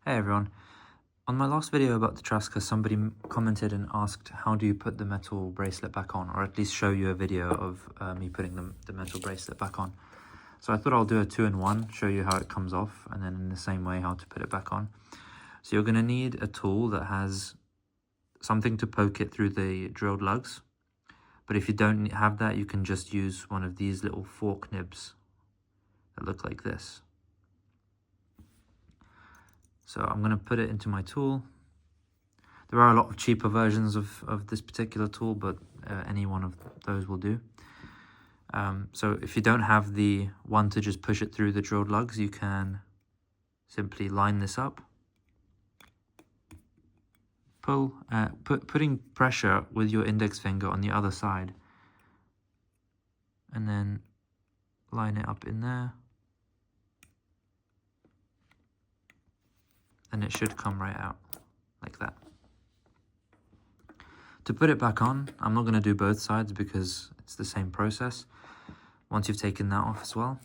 Hey everyone. On my last video about the Traska, somebody commented and asked how do you put the metal bracelet back on, or at least show you a video of me putting the metal bracelet back on. So I thought I'll do a 2-in-1, show you how it comes off, and then in the same way how to put it back on. So you're going to need a tool that has something to poke it through the drilled lugs. But if you don't have that, you can just use one of these little fork nibs that look like this. So I'm going to put it into my tool. There are a lot of cheaper versions of this particular tool, but any one of those will do. So if you don't have the one to just push it through the drilled lugs, you can simply line this up. Pull, putting pressure with your index finger on the other side. And then line it up in there. And it should come right out like that. To put it back on, I'm not going to do both sides because it's the same process. Once you've taken that off as well,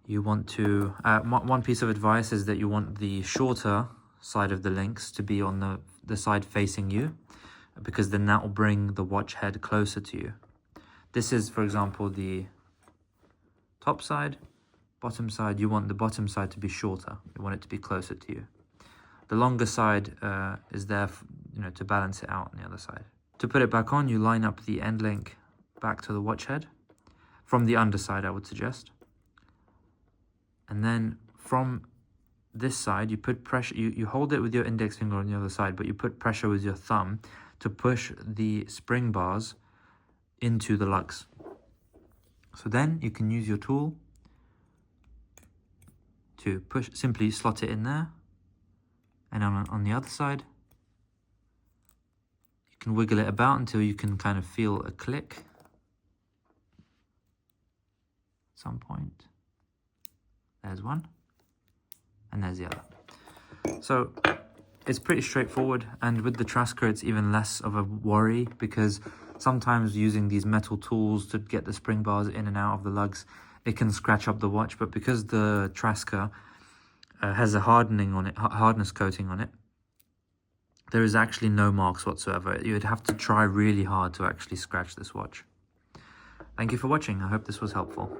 you want to, one piece of advice is that you want the shorter side of the links to be on the side facing you, because then that will bring the watch head closer to you. This is, for example, the top side. Bottom side, you want the bottom side to be shorter. You want it to be closer to you. The longer side is there, to balance it out on the other side. To put it back on, you line up the end link back to the watch head from the underside, I would suggest. And then from this side, you put pressure. You hold it with your index finger on the other side, but you put pressure with your thumb to push the spring bars into the lugs. So then you can use your tool to push, simply slot it in there, and on the other side you can wiggle it about until you can kind of feel a click at some point. There's one, and there's the other. So it's pretty straightforward, and with the Traska it's even less of a worry, because sometimes using these metal tools to get the spring bars in and out of the lugs, it can scratch up the watch. But because the Traska has a hardness coating on it, there is actually no marks whatsoever. You would have to try really hard to actually scratch this watch. Thank you for watching. I hope this was helpful.